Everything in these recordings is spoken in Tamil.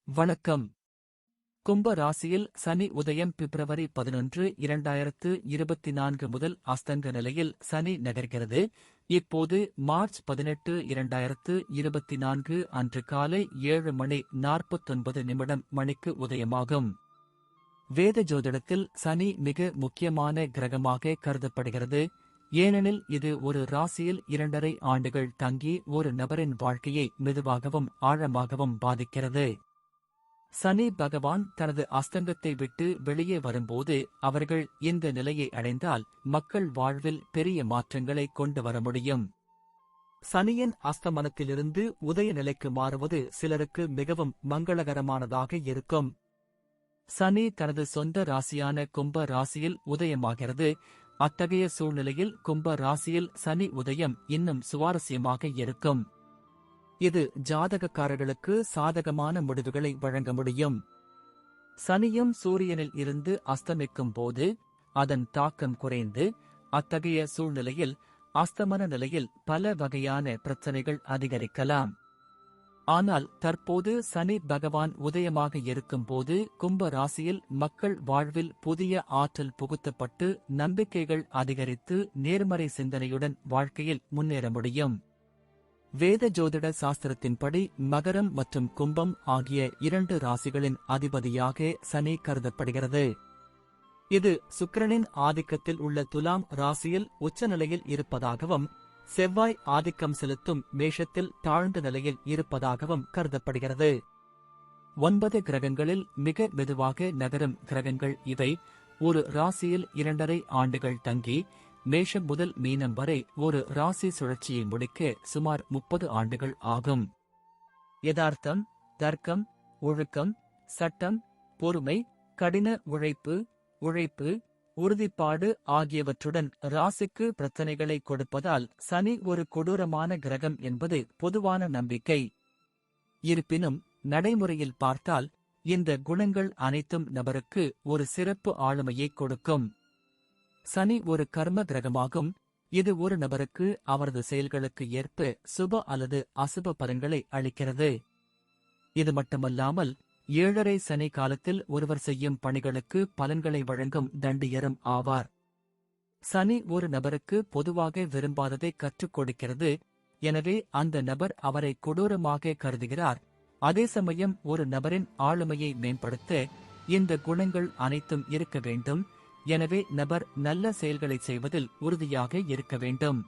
வணக்கம். கும்ப ராசியில் சனி உதயம் பிப்ரவரி 11, 2024 முதல் அஸ்தங்க நிலையில் சனி நகர்கிறது. இப்போது மார்ச் 18, 2024 அன்று காலை 7:49 மணிக்கு உதயமாகும். வேத ஜோதிடத்தில் சனி மிக முக்கியமான கிரகமாக கருதப்படுகிறது. ஏனெனில் இது ஒரு ராசியில் 2.5 ஆண்டுகள் தங்கி ஒரு நபரின் வாழ்க்கையை மெதுவாகவும் ஆழமாகவும் பாதிக்கிறது. சனி பகவான் தனது அஸ்தங்கத்தை விட்டு வெளியே வரும்போது அவர்கள் இந்த நிலையை அடைந்தால் மக்கள் வாழ்வில் பெரிய மாற்றங்களை கொண்டு வர முடியும். சனியின் அஸ்தமனத்திலிருந்து உதய நிலைக்கு மாறுவது சிலருக்கு மிகவும் மங்களகரமானதாக இருக்கும். சனி தனது சொந்த ராசியான கும்ப ராசியில் உதயமாகிறது. அத்தகைய சூழ்நிலையில் கும்ப ராசியில் சனி உதயம் இன்னும் சுவாரஸ்யமாக இருக்கும். இது ஜாதகக்காரர்களுக்கு சாதகமான முடிவுகளை வழங்க முடியும். சனியும் சூரியனில் இருந்து அஸ்தமிக்கும் போது அதன் தாக்கம் குறைந்து, அத்தகைய சூழ்நிலையில் அஸ்தமன நிலையில் பல வகையான பிரச்சனைகள் அதிகரிக்கலாம். ஆனால் தற்போது சனி பகவான் உதயமாக இருக்கும்போது கும்ப ராசியில் மக்கள் வாழ்வில் புதிய ஆற்றல் புகுத்தப்பட்டு நம்பிக்கைகள் அதிகரித்து நேர்மறை சிந்தனையுடன் வாழ்க்கையில் முன்னேற முடியும். வேத ஜோதிட சாஸ்திரத்தின்படி மகரம் மற்றும் கும்பம் ஆகிய 2 ராசிகளின் அதிபதியாக சனி கருதப்படுகிறது. இது சுக்கிரனின் ஆதிக்கத்தில் உள்ள துலாம் ராசியில் உச்சநிலையில் இருப்பதாகவும், செவ்வாய் ஆதிக்கம் செலுத்தும் மேஷத்தில் தாழ்ந்த நிலையில் இருப்பதாகவும் கருதப்படுகிறது. 9 கிரகங்களில் மிக மெதுவாக நகரும் கிரகங்கள் இவை. ஒரு ராசியில் 2.5 ஆண்டுகள் தங்கி மேஷம் முதல் மீனம் வரை ஒரு ராசி சுழற்சியை முடிக்க சுமார் 30 ஆண்டுகள் ஆகும். யதார்த்தம், தர்க்கம், ஒழுக்கம், சட்டம், பொறுமை, கடின உழைப்பு, உறுதிப்பாடு ஆகியவற்றுடன் ராசிக்கு பிரச்சனைகளை கொடுப்பதால் சனி ஒரு கொடூரமான கிரகம் என்பது பொதுவான நம்பிக்கை. இருப்பினும் நடைமுறையில் பார்த்தால் இந்த குணங்கள் அனைத்தும் நபருக்கு ஒரு சிறப்பு ஆளுமையை கொடுக்கும். சனி ஒரு கர்ம கிரகமாகும். இது ஒரு நபருக்கு அவரது செயல்களுக்கு ஏற்ப சுப அல்லது அசுப பலன்களை அளிக்கிறது. இது மட்டுமல்லாமல் 7.5 சனி காலத்தில் ஒருவர் செய்யும் பணிகளுக்கு பலன்களை வழங்கும் தண்டியரும் ஆவார். சனி ஒரு நபருக்கு பொதுவாக விரும்பாததை கற்றுக் கொடுக்கிறது. எனவே அந்த நபர் அவரை கொடூரமாக கருதுகிறார். அதே சமயம் ஒரு நபரின் ஆளுமையை மேம்படுத்த இந்த குணங்கள் அனைத்தும் இருக்க வேண்டும். எனவே நபர் நல்ல செயல்களை செய்வதில் உறுதியாக இருக்க வேண்டும்.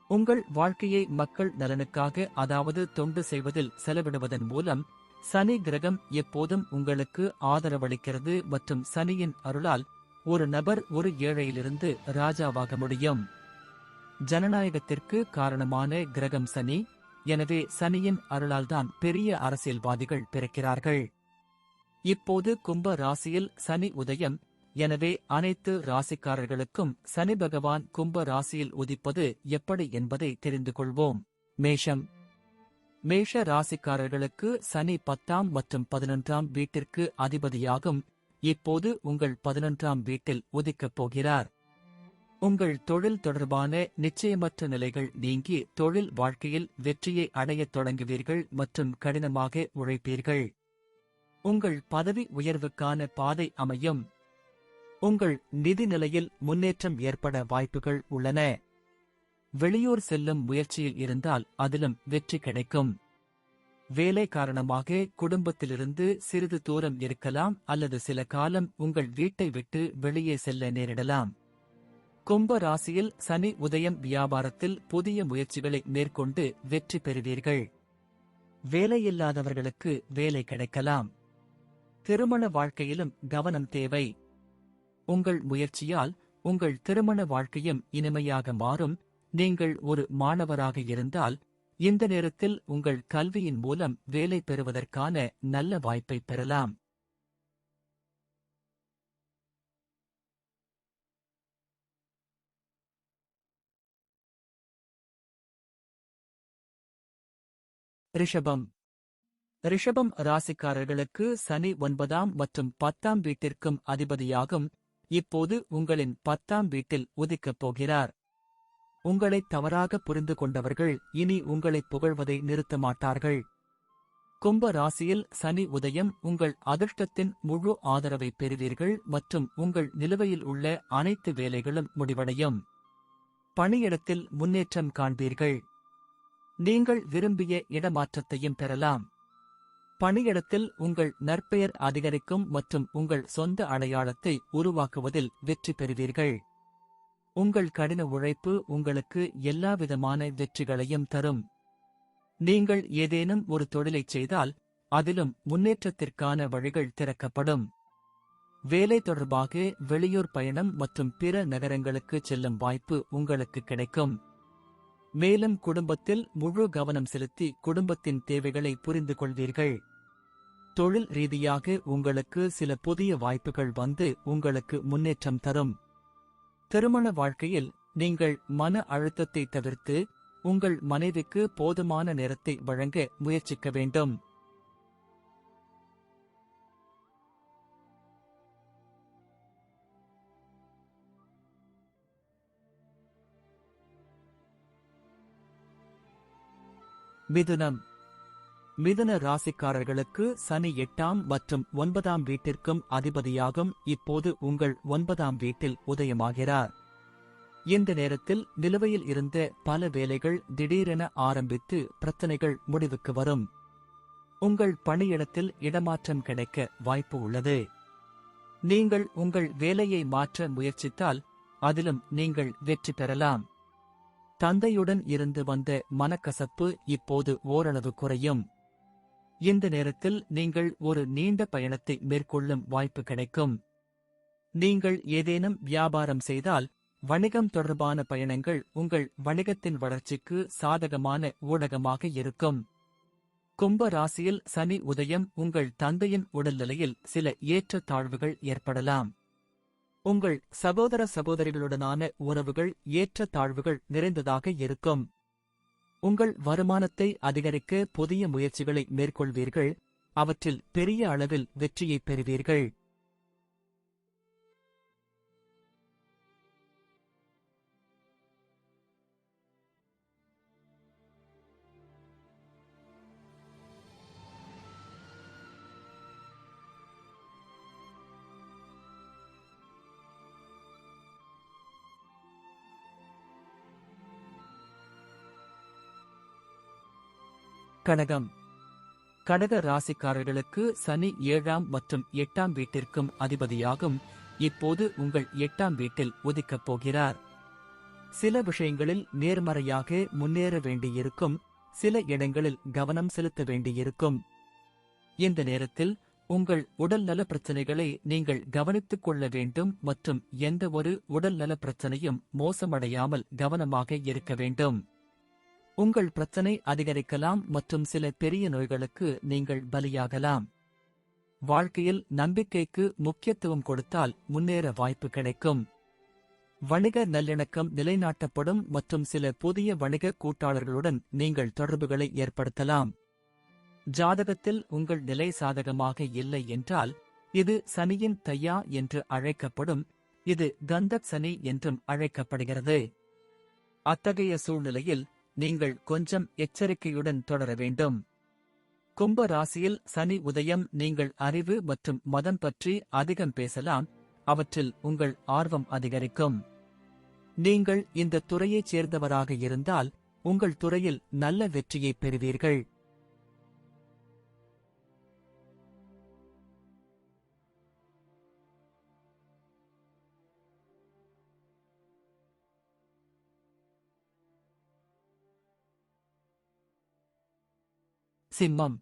உங்கள் வாழ்க்கையை மக்கள் நலனுக்காக, அதாவது தொண்டு செய்வதில் செலவிடுவதன் மூலம் சனி கிரகம் எப்போதும் உங்களுக்கு ஆதரவளிக்கிறது மற்றும் சனியின் அருளால் ஒரு நபர் ஒரு ஏழையிலிருந்து ராஜாவாக முடியும். ஜனநாயகத்திற்கு காரணமான கிரகம் சனி. எனவே சனியின் அருளால்தான் பெரிய அரசியல்வாதிகள் பிறக்கிறார்கள். இப்போது கும்ப ராசியில் சனி உதயம். எனவே அனைத்து ராசிக்காரர்களுக்கும் சனி பகவான் கும்ப ராசியில் உதிப்பது எப்படி என்பதை தெரிந்து கொள்வோம். மேஷம். மேஷ ராசிக்காரர்களுக்கு சனி 10ஆம் மற்றும் 11ஆம் வீட்டிற்கு அதிபதியாகும். இப்போது உங்கள் 11ஆம் வீட்டில் உதிக்கப் போகிறார். உங்கள் தொழில் தொடர்பான நிச்சயமற்ற நிலைகள் நீங்கி தொழில் வாழ்க்கையில் வெற்றியை அடையத் தொடங்குவீர்கள் மற்றும் கடினமாக உழைப்பீர்கள். உங்கள் பதவி உயர்வுக்கான பாதை அமையும். உங்கள் நிதி நிலையில் முன்னேற்றம் ஏற்பட வாய்ப்புகள் உள்ளன. வெளியூர் செல்லும் முயற்சியில் இருந்தால் அதிலும் வெற்றி கிடைக்கும். வேலை காரணமாக குடும்பத்திலிருந்து சிறிது தூரம் இருக்கலாம் அல்லது சில காலம் உங்கள் வீட்டை விட்டு வெளியே செல்ல நேரிடலாம். கும்ப ராசியில் சனி உதயம் வியாபாரத்தில் புதிய முயற்சிகளை மேற்கொண்டு வெற்றி பெறுவீர்கள். வேலையில்லாதவர்களுக்கு வேலை கிடைக்கலாம். திருமண வாழ்க்கையிலும் கவனம் தேவை. உங்கள் முயற்சியால் உங்கள் திருமண வாழ்க்கையும் இனிமையாக மாறும். நீங்கள் ஒரு மாணவராக இருந்தால் இந்த நேரத்தில் உங்கள் கல்வியின் மூலம் வேலை பெறுவதற்கான நல்ல வாய்ப்பை பெறலாம். ரிஷபம். ரிஷபம் ராசிக்காரர்களுக்கு சனி 9ஆம் மற்றும் 10ஆம் வீட்டிற்கும் அதிபதியாகும். இப்போது உங்களின் 10ஆம் வீட்டில் உதிக்கப் போகிறார். உங்களை தவறாக புரிந்து கொண்டவர்கள் இனி உங்களை புகழ்வதை நிறுத்த மாட்டார்கள். கும்ப ராசியில் சனி உதயம் உங்கள் அதிர்ஷ்டத்தின் முழு ஆதரவை பெறுவீர்கள் மற்றும் உங்கள் நிலுவையில் உள்ள அனைத்து வேலைகளும் முடிவடையும். பணியிடத்தில் முன்னேற்றம் காண்பீர்கள். நீங்கள் விரும்பிய இடமாற்றத்தையும் பெறலாம். பணியிடத்தில் உங்கள் நற்பெயர் அதிகரிக்கும் மற்றும் உங்கள் சொந்த அடையாளத்தை உருவாக்குவதில் வெற்றி பெறுவீர்கள். உங்கள் கடின உழைப்பு உங்களுக்கு எல்லாவிதமான வெற்றிகளையும் தரும். நீங்கள் ஏதேனும் ஒரு தொழிலைச் செய்தால் அதிலும் முன்னேற்றத்திற்கான வழிகள் திறக்கப்படும். வேலை தொடர்பாக வெளியூர் பயணம் மற்றும் பிற நகரங்களுக்கு செல்லும் வாய்ப்பு உங்களுக்கு கிடைக்கும். மேலும் குடும்பத்தில் முழு கவனம் செலுத்தி குடும்பத்தின் தேவைகளை புரிந்து கொள்வீர்கள். தொழில் ரீதியாக உங்களுக்கு சில புதிய வாய்ப்புகள் வந்து உங்களுக்கு முன்னேற்றம் தரும். திருமண வாழ்க்கையில் நீங்கள் மன அழுத்தத்தை தவிர்த்து உங்கள் மனைவிக்கு போதுமான நேரத்தை வழங்க முயற்சிக்க வேண்டும். மிதுனம். மிதுன ராசிக்காரர்களுக்கு சனி 8ஆம் மற்றும் 9ஆம் வீட்டிற்கும் அதிபதியாகும். இப்போது உங்கள் 9ஆம் வீட்டில் உதயமாகிறார். இந்த நேரத்தில் நிலுவையில் இருந்த பல வேலைகள் திடீரென ஆரம்பித்து பிரச்சனைகள் முடிவுக்கு வரும். உங்கள் பணியிடத்தில் இடமாற்றம் கிடைக்க வாய்ப்பு உள்ளது. நீங்கள் உங்கள் வேலையை மாற்ற முயற்சித்தால் அதிலும் நீங்கள் வெற்றி பெறலாம். தந்தையுடன் இருந்து வந்த மனக்கசப்பு இப்போது ஓரளவு குறையும். இந்த நேரத்தில் நீங்கள் ஒரு நீண்ட பயணத்தை மேற்கொள்ளும் வாய்ப்பு கிடைக்கும். நீங்கள் ஏதேனும் வியாபாரம் செய்தால் வணிகம் தொடர்பான பயணங்கள் உங்கள் வணிகத்தின் வளர்ச்சிக்கு சாதகமான ஊடகமாக இருக்கும். கும்ப ராசியில் சனி உதயம் உங்கள் தந்தையின் உடல்நிலையில் சில ஏற்ற தாழ்வுகள் ஏற்படலாம். உங்கள் சகோதர சகோதரிகளுடனான உறவுகள் ஏற்ற தாழ்வுகள் நிறைந்ததாக இருக்கும். உங்கள் வருமானத்தை அதிகரிக்க புதிய முயற்சிகளை மேற்கொள்வீர்கள். அவற்றில் பெரிய அளவில் வெற்றியை பெறுவீர்கள். கடகம். கடக ராசிக்காரர்களுக்கு சனி 7ஆம் மற்றும் 8ஆம் வீட்டிற்கும் அதிபதியாகும். இப்போது உங்கள் 8ஆம் வீட்டில் உதிக்கப் போகிறார். சில விஷயங்களில் நேர்மறையாக முன்னேற வேண்டியிருக்கும். சில இடங்களில் கவனம் செலுத்த வேண்டியிருக்கும். இந்த நேரத்தில் உங்கள் உடல்நல பிரச்சனைகளை நீங்கள் கவனித்துக் கொள்ள வேண்டும் மற்றும் எந்த ஒரு உடல்நல பிரச்சனையும் மோசமடையாமல் கவனமாக இருக்க வேண்டும். உங்கள் பிரச்சனை அதிகரிக்கலாம் மற்றும் சில பெரிய நோய்களுக்கு நீங்கள் பலியாகலாம். வாழ்க்கையில் நம்பிக்கைக்கு முக்கியத்துவம் கொடுத்தால் முன்னேற வாய்ப்பு கிடைக்கும். வணிக நல்லிணக்கம் நிலைநாட்டப்படும் மற்றும் சில புதிய வணிக கூட்டாளர்களுடன் நீங்கள் தொடர்புகளை ஏற்படுத்தலாம். ஜாதகத்தில் உங்கள் நிலை சாதகமாக இல்லை என்றால் இது சனியின் தையா என்று அழைக்கப்படும். இது கந்தக் சனி என்றும் அழைக்கப்படுகிறது. அத்தகைய சூழ்நிலையில் நீங்கள் கொஞ்சம் எச்சரிக்கையுடன் தொடர வேண்டும். கும்ப ராசியில் சனி உதயம் நீங்கள் அறிவு மற்றும் மதம் பற்றி அதிகம் பேசலாம். அவற்றில் உங்கள் ஆர்வம் அதிகரிக்கும். நீங்கள் இந்த துறையைச் சேர்ந்தவராக இருந்தால் உங்கள் துறையில் நல்ல வெற்றியை பெறுவீர்கள். சிம்மம்.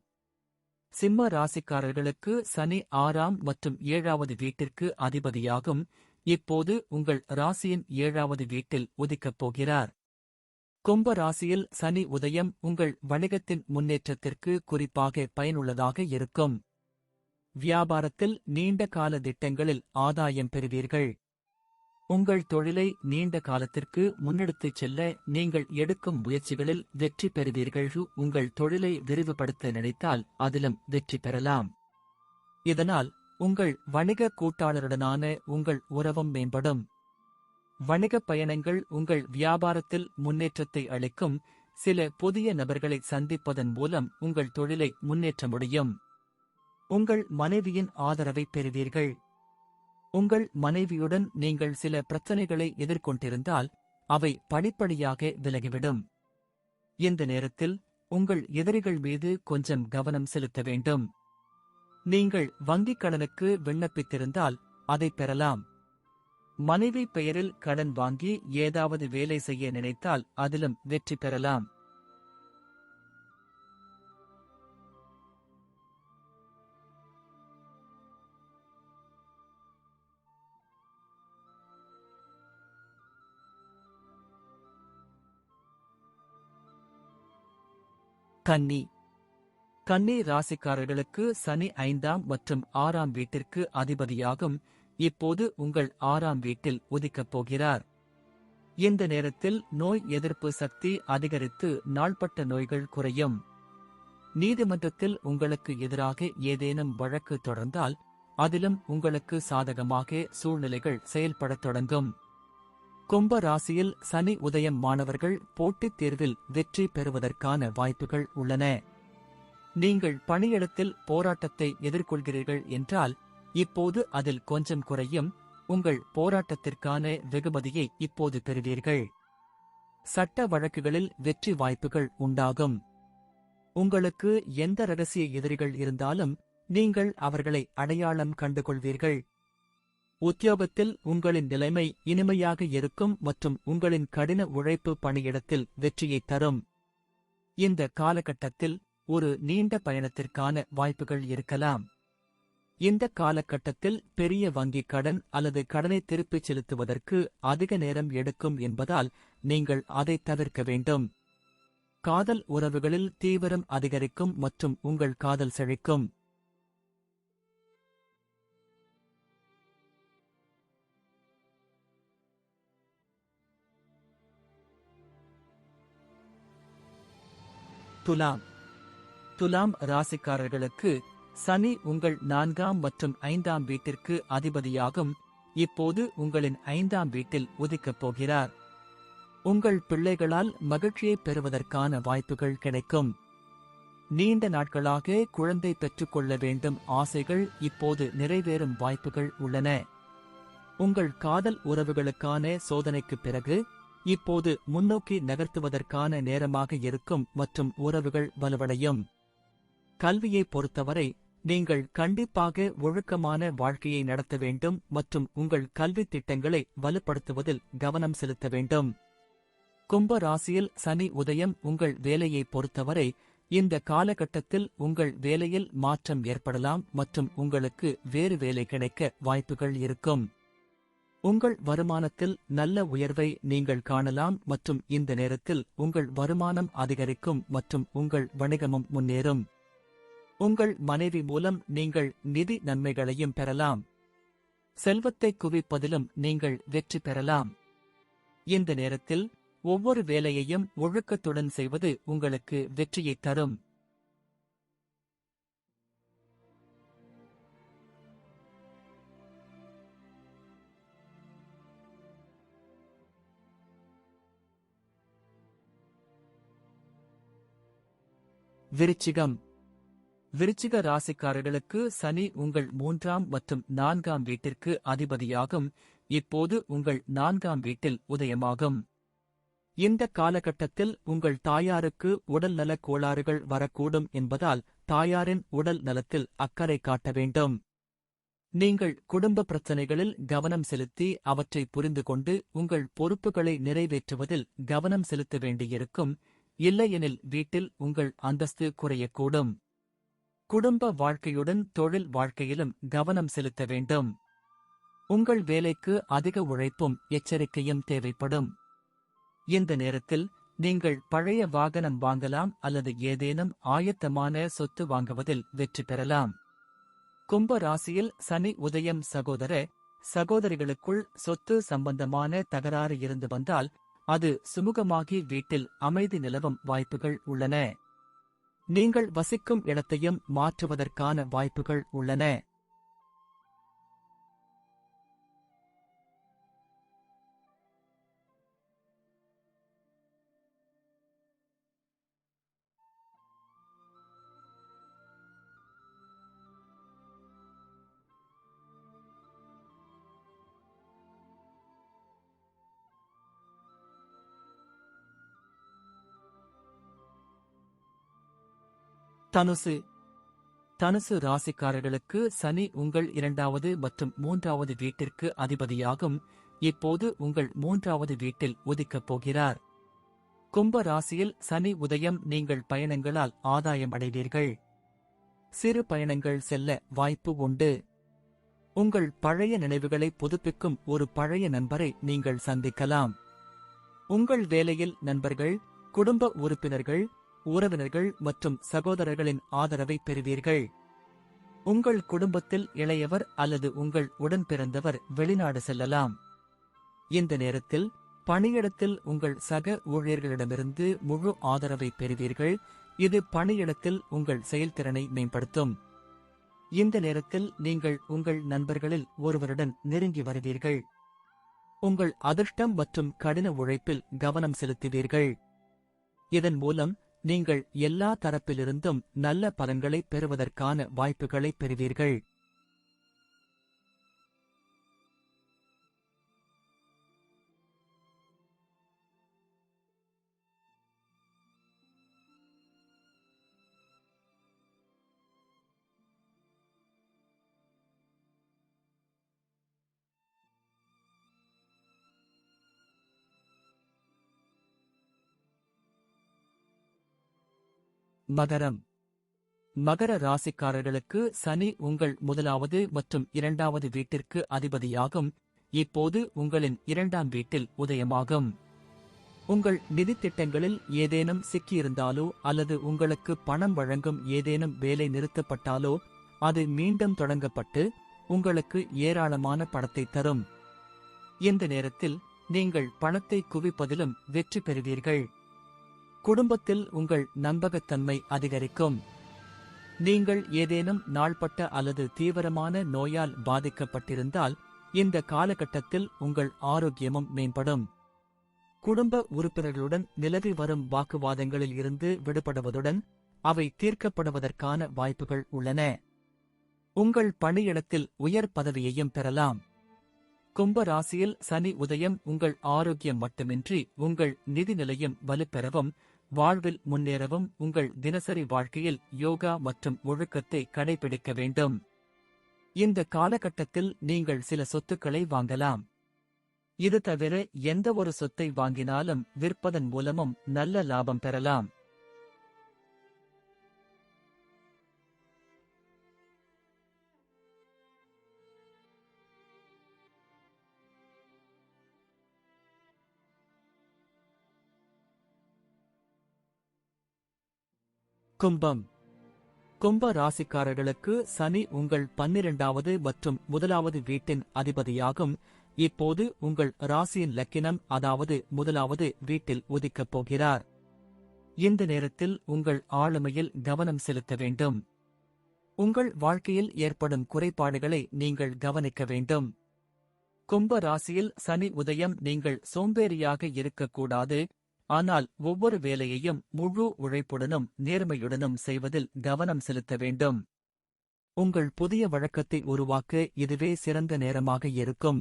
சிம்ம ராசிக்காரர்களுக்கு சனி 6ஆம் மற்றும் 7வது வீட்டிற்கு அதிபதியாகும். இப்போது உங்கள் ராசியின் 7வது வீட்டில் உதிக்கப் போகிறார். கும்ப ராசியில் சனி உதயம் உங்கள் வணிகத்தின் முன்னேற்றத்திற்கு குறிப்பாக பயனுள்ளதாக இருக்கும். வியாபாரத்தில் நீண்ட கால திட்டங்களில் ஆதாயம் பெறுவீர்கள். உங்கள் தொழிலை நீண்ட காலத்திற்கு முன்னெடுத்துச் செல்ல நீங்கள் எடுக்கும் முயற்சிகளில் வெற்றி பெறுவீர்கள். உங்கள் தொழிலை விரிவுபடுத்த நினைத்தால் அதிலும் வெற்றி பெறலாம். இதனால் உங்கள் வணிக கூட்டாளருடனான உங்கள் உறவும் மேம்படும். வணிகப் பயணங்கள் உங்கள் வியாபாரத்தில் முன்னேற்றத்தை அளிக்கும். சில புதிய நபர்களை சந்திப்பதன் மூலம் உங்கள் தொழிலை முன்னேற்ற முடியும். உங்கள் மனைவியின் ஆதரவை பெறுவீர்கள். உங்கள் மனைவியுடன் நீங்கள் சில பிரச்சனைகளை எதிர்கொண்டிருந்தால் அவை படிப்படியாக விலகிவிடும். இந்த நேரத்தில் உங்கள் எதிரிகள் மீது கொஞ்சம் கவனம் செலுத்த வேண்டும். நீங்கள் வங்கிக் கடனுக்கு விண்ணப்பித்திருந்தால் அதை பெறலாம். மனைவி பெயரில் கடன் வாங்கி ஏதாவது வேலை செய்ய நினைத்தால் அதிலும் வெற்றி பெறலாம். கன்னி. கன்னி ராசிக்காரர்களுக்கு சனி 5ஆம் மற்றும் 6ஆம் வீட்டிற்கு அதிபதியாகும். இப்போது உங்கள் 6ஆம் வீட்டில் உதிக்கப் போகிறார். இந்த நேரத்தில் நோய் எதிர்ப்பு சக்தி அதிகரித்து நாள்பட்ட நோய்கள் குறையும். நீதிமன்றத்தில் உங்களுக்கு எதிராக ஏதேனும் வழக்கு தொடர்ந்தால் அதிலும் உங்களுக்கு சாதகமாக சூழ்நிலைகள் செயல்படத் தொடங்கும். கும்ப ராசியில் சனி உதயம் மாணவர்கள் போட்டித் தேர்வில் வெற்றி பெறுவதற்கான வாய்ப்புகள் உள்ளன. நீங்கள் பணியிடத்தில் போராட்டத்தை எதிர்கொள்கிறீர்கள் என்றால் இப்போது அதில் கொஞ்சம் குறையும். உங்கள் போராட்டத்திற்கான வெகுமதியை இப்போது பெறுவீர்கள். சட்ட வழக்குகளில் வெற்றி வாய்ப்புகள் உண்டாகும். உங்களுக்கு எந்த ரகசிய எதிரிகள் இருந்தாலும் நீங்கள் அவர்களை அடையாளம் கண்டுகொள்வீர்கள். உத்தியோகத்தில் உங்களின் நிலைமை இனிமையாக இருக்கும் மற்றும் உங்களின் கடின உழைப்பு பணியிடத்தில் வெற்றியைத் தரும். இந்த காலகட்டத்தில் ஒரு நீண்ட பயணத்திற்கான வாய்ப்புகள் இருக்கலாம். இந்த காலகட்டத்தில் பெரிய வங்கிக் கடன் அல்லது கடனை திருப்பிச் செலுத்துவதற்கு அதிக நேரம் எடுக்கும் என்பதால் நீங்கள் அதை தவிர்க்க வேண்டும். காதல் உறவுகளில் தீவிரம் அதிகரிக்கும் மற்றும் உங்கள் காதல் செழிக்கும். துலாம். துலாம் ராசிக்காரர்களுக்கு சனி உங்கள் 4ஆம் மற்றும் 5ஆம் வீட்டிற்கு அதிபதியாகும். இப்போது உங்களின் 5ஆம் வீட்டில் உதிக்கப் போகிறார். உங்கள் பிள்ளைகளால் மகிழ்ச்சியை பெறுவதற்கான வாய்ப்புகள் கிடைக்கும். நீண்ட நாட்களாக குழந்தை பெற்றுக்கொள்ள வேண்டும் ஆசைகள் இப்போது நிறைவேறும் வாய்ப்புகள் உள்ளன. உங்கள் காதல் உறவுகளுக்கான சோதனைக்குப் பிறகு இப்போது முன்னோக்கி நகர்த்துவதற்கான நேரமாக இருக்கும் மற்றும் உறவுகள் வலுவடையும். கல்வியை பொறுத்தவரை நீங்கள் கண்டிப்பாக ஒழுக்கமான வாழ்க்கையை நடத்த வேண்டும் மற்றும் உங்கள் கல்வித் திட்டங்களை வலுப்படுத்துவதில் கவனம் செலுத்த வேண்டும். கும்ப ராசியில் சனி உதயம் உங்கள் வேலையை பொறுத்தவரை இந்த காலகட்டத்தில் உங்கள் வேலையில் மாற்றம் ஏற்படலாம் மற்றும் உங்களுக்கு வேறு வேலை கிடைக்க வாய்ப்புகள் இருக்கும். உங்கள் வருமானத்தில் நல்ல உயர்வை நீங்கள் காணலாம் மற்றும் இந்த நேரத்தில் உங்கள் வருமானம் அதிகரிக்கும் மற்றும் உங்கள் வணிகமும் முன்னேறும். உங்கள் மனைவி மூலம் நீங்கள் நிதி நன்மைகளையும் பெறலாம். செல்வத்தை குவிப்பதிலும் நீங்கள் வெற்றி பெறலாம். இந்த நேரத்தில் ஒவ்வொரு வேலையையும் ஒழுக்கத்துடன் செய்வது உங்களுக்கு வெற்றியைத் தரும். விருச்சிகம். விருச்சிக ராசிக்காரர்களுக்கு சனி உங்கள் 3ஆம் மற்றும் 4ஆம் வீட்டிற்கு அதிபதியாகும். இப்போது உங்கள் 4ஆம் வீட்டில் உதயமாகும். இந்த காலகட்டத்தில் உங்கள் தாயாருக்கு உடல்நலக் கோளாறுகள் வரக்கூடும் என்பதால் தாயாரின் உடல் நலத்தில் அக்கறை காட்ட வேண்டும். நீங்கள் குடும்ப பிரச்சனைகளில் கவனம் செலுத்தி அவற்றை புரிந்து கொண்டு உங்கள் பொறுப்புகளை நிறைவேற்றுவதில் கவனம் செலுத்த வேண்டியிருக்கும். இல்லையெனில் வீட்டில் உங்கள் அந்தஸ்து குறையக்கூடும். குடும்ப வாழ்க்கையுடன் தொழில் வாழ்க்கையிலும் கவனம் செலுத்த வேண்டும். உங்கள் வேலைக்கு அதிக உழைப்பும் எச்சரிக்கையும் தேவைப்படும். இந்த நேரத்தில் நீங்கள் பழைய வாகனம் வாங்கலாம் அல்லது ஏதேனும் ஆயத்தமான சொத்து வாங்குவதில் வெற்றி பெறலாம். கும்ப ராசியில் சனி உதயம் சகோதர சகோதரிகளுக்குள் சொத்து சம்பந்தமான தகராறு இருந்து வந்தால் அது சுமூகமாகி வீட்டில் அமைதி நிலவும் வாய்ப்புகள் உள்ளன. நீங்கள் வசிக்கும் இடத்தையும் மாற்றுவதற்கான வாய்ப்புகள் உள்ளன. தனுசு. தனுசு ராசிக்காரர்களுக்கு சனி உங்கள் 2வது மற்றும் 3வது வீட்டிற்கு அதிபதியாகும். இப்போது உங்கள் 3வது வீட்டில் உதிக்கப் போகிறார். கும்ப ராசியில் சனி உதயம் நீங்கள் பயணங்களால் ஆதாயம் அடைவீர்கள். சிறு பயணங்கள் செல்ல வாய்ப்பு உண்டு. உங்கள் பழைய நினைவுகளை புதுப்பிக்கும் ஒரு பழைய நண்பரை நீங்கள் சந்திக்கலாம். உங்கள் வேலையில் நண்பர்கள், குடும்ப உறுப்பினர்கள், உறவினர்கள் மற்றும் சகோதரர்களின் ஆதரவை பெறுவீர்கள். உங்கள் குடும்பத்தில் இளையவர் அல்லது உங்கள் உடன் பிறந்தவர் வெளிநாடு செல்லலாம். இந்த நேரத்தில் பணியிடத்தில் உங்கள் சக ஊழியர்களிடமிருந்து முழு ஆதரவை பெறுவீர்கள். இது பணியிடத்தில் உங்கள் செயல்திறனை மேம்படுத்தும். இந்த நேரத்தில் நீங்கள் உங்கள் நண்பர்களில் ஒருவருடன் நெருங்கி வருவீர்கள். உங்கள் அதிர்ஷ்டம் மற்றும் கடின உழைப்பில் கவனம் செலுத்துவீர்கள். இதன் மூலம் நீங்கள் எல்லா தரப்பிலிருந்தும் நல்ல பலன்களை பெறுவதற்கான வாய்ப்புகளை பெறுவீர்கள். மகரம். மகர ராசிக்காரர்களுக்கு சனி உங்கள் 1வது மற்றும் 2வது வீட்டிற்கு அதிபதியாகும். இப்போது உங்களின் 2ஆம் வீட்டில் உதயமாகும். உங்கள் நிதித் திட்டங்களில் ஏதேனும் சிக்கியிருந்தாலோ அல்லது உங்களுக்கு பணம் வழங்கும் ஏதேனும் வேலை நிறுத்தப்பட்டாலோ அது மீண்டும் தொடங்கப்பட்டு உங்களுக்கு ஏராளமான பணத்தை தரும். இந்த நேரத்தில் நீங்கள் பணத்தை குவிப்பதிலும் வெற்றி பெறுவீர்கள். குடும்பத்தில் உங்கள் நம்பகத்தன்மை அதிகரிக்கும். நீங்கள் ஏதேனும் நாள்பட்ட அல்லது தீவிரமான நோயால் பாதிக்கப்பட்டிருந்தால் இந்த காலகட்டத்தில் உங்கள் ஆரோக்கியமும் மேம்படும். குடும்ப உறுப்பினர்களுடன் நிலவி வரும் வாக்குவாதங்களில் இருந்து விடுபடுவதுடன் அவை தீர்க்கப்படுவதற்கான வாய்ப்புகள் உள்ளன. உங்கள் பணியிடத்தில் உயர் பதவியையும் பெறலாம். கும்ப ராசியில் சனி உதயம் உங்கள் ஆரோக்கியம் மட்டுமின்றி உங்கள் நிதி நிலையும் வலுப்பெறவும் வாழ்வில் முன்னேறவும் உங்கள் தினசரி வாழ்க்கையில் யோகா மற்றும் ஒழுக்கத்தை கடைபிடிக்க வேண்டும். இந்த காலகட்டத்தில் நீங்கள் சில சொத்துக்களை வாங்கலாம். இது தவிர எந்த ஒரு சொத்தை வாங்கினாலும் விற்பதன் மூலமும் நல்ல லாபம் பெறலாம். கும்பம். கும்ப ராசிக்காரர்களுக்கு சனி உங்கள் 12வது மற்றும் 1வது வீட்டின் அதிபதியாகும். இப்போது உங்கள் ராசியின் லக்கினம் அதாவது 1வது வீட்டில் உதிக்கப் போகிறார். இந்த நேரத்தில் உங்கள் ஆளுமையில் கவனம் செலுத்த வேண்டும். உங்கள் வாழ்க்கையில் ஏற்படும் குறைபாடுகளை நீங்கள் கவனிக்க வேண்டும். கும்ப ராசியில் சனி உதயம் நீங்கள் சோம்பேறியாக இருக்கக்கூடாது. ஆனால் ஒவ்வொரு வேலையையும் முழு உழைப்புடனும் நேர்மையுடனும் செய்வதில் கவனம் செலுத்த வேண்டும். உங்கள் புதிய வழக்கத்தை உருவாக்க இதுவே சிறந்த நேரமாக இருக்கும்.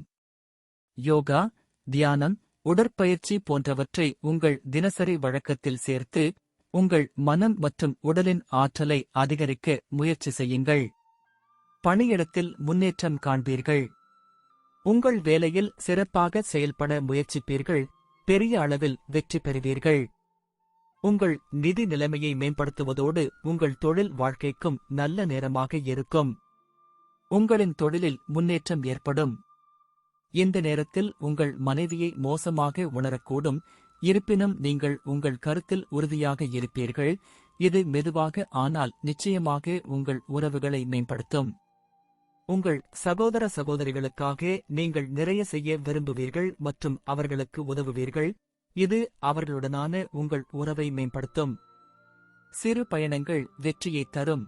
யோகா, தியானம், உடற்பயிற்சி போன்றவற்றை உங்கள் தினசரி வழக்கத்தில் சேர்த்து உங்கள் மனம் மற்றும் உடலின் ஆற்றலை அதிகரிக்க முயற்சி செய்யுங்கள். பணியிடத்தில் முன்னேற்றம் காண்பீர்கள். உங்கள் வேலையில் சிறப்பாக செயல்பட முயற்சிப்பீர்கள். பெரிய அளவில் வெற்றி பெறுவீர்கள். உங்கள் நிதி நிலைமையை மேம்படுத்துவதோடு உங்கள் தொழில் வாழ்க்கைக்கும் நல்ல நேரமாக இருக்கும். உங்களின் தொழிலில் முன்னேற்றம் ஏற்படும். இந்த நேரத்தில் உங்கள் மனைவியை மோசமாக உணரக்கூடும். இருப்பினும் நீங்கள் உங்கள் கருத்தில் உறுதியாக இருப்பீர்கள். இது மெதுவாக ஆனால் நிச்சயமாக உங்கள் உறவுகளை மேம்படுத்தும். உங்கள் சகோதர சகோதரிகளுக்காக நீங்கள் நிறைய செய்ய விரும்புவீர்கள் மற்றும் அவர்களுக்கு உதவுவீர்கள். இது அவர்களுடனான உங்கள் உறவை மேம்படுத்தும். சிறு பயணங்கள் வெற்றியை தரும்.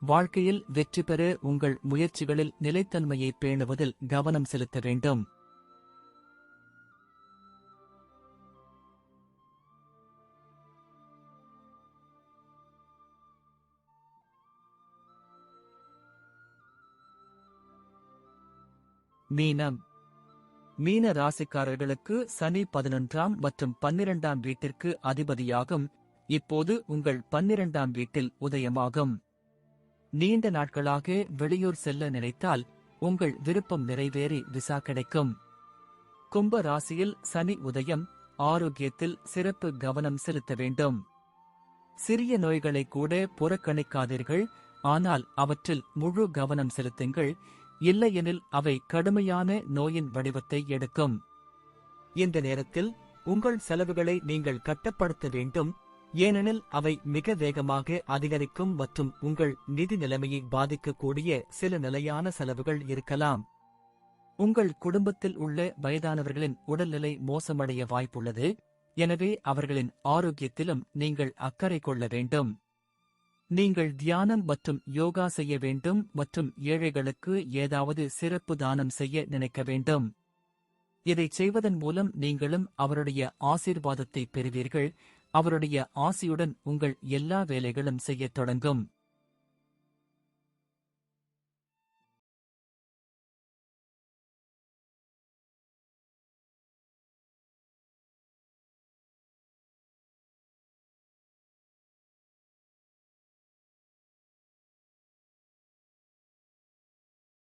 வாழ்க்கையில் வெற்றி பெற உங்கள் முயற்சிகளில் நிலைத்தன்மையை பேணுவதில் கவனம் செலுத்த வேண்டும். மீனம். மீன ராசிக்காரர்களுக்கு சனி 11ஆம் மற்றும் 12ஆம் வீட்டிற்கு அதிபதியாகும். இப்போது உங்கள் 12ஆம் வீட்டில் உதயமாகும். நீண்ட நாட்களாக வெளியூர் செல்ல நினைத்தால் உங்கள் விருப்பம் நிறைவேறி விசா கிடைக்கும். கும்ப ராசியில் சனி உதயம். ஆரோக்கியத்தில் சிறப்பு கவனம் செலுத்த வேண்டும். சிறிய நோய்களை கூட புறக்கணிக்காதீர்கள், ஆனால் அவற்றில் முழு கவனம் செலுத்துங்கள், இல்லையெனில் அவை கடுமையான நோயின் வடிவத்தை எடுக்கும். இந்த நேரத்தில் உங்கள் செலவுகளை நீங்கள் கட்டுப்படுத்த வேண்டும், ஏனெனில் அவை மிக வேகமாக அதிகரிக்கும் மற்றும் உங்கள் நிதி நிலைமையை பாதிக்கக்கூடிய சில நிலையான செலவுகள் இருக்கலாம். உங்கள் குடும்பத்தில் உள்ள வயதானவர்களின் உடல்நிலை மோசமடைய வாய்ப்புள்ளது, எனவே அவர்களின் ஆரோக்கியத்திலும் நீங்கள் அக்கறை கொள்ள வேண்டும். நீங்கள் தியானம் மற்றும் யோகா செய்ய வேண்டும் மற்றும் ஏழைகளுக்கு ஏதாவது சிறப்பு தானம் செய்ய நினைக்க வேண்டும். இதைச் செய்வதன் மூலம் நீங்களும் அவருடைய ஆசீர்வாதத்தை பெறுவீர்கள். அவருடைய ஆசியுடன் உங்கள் எல்லா வேலைகளும் செய்யத் தொடங்கும்.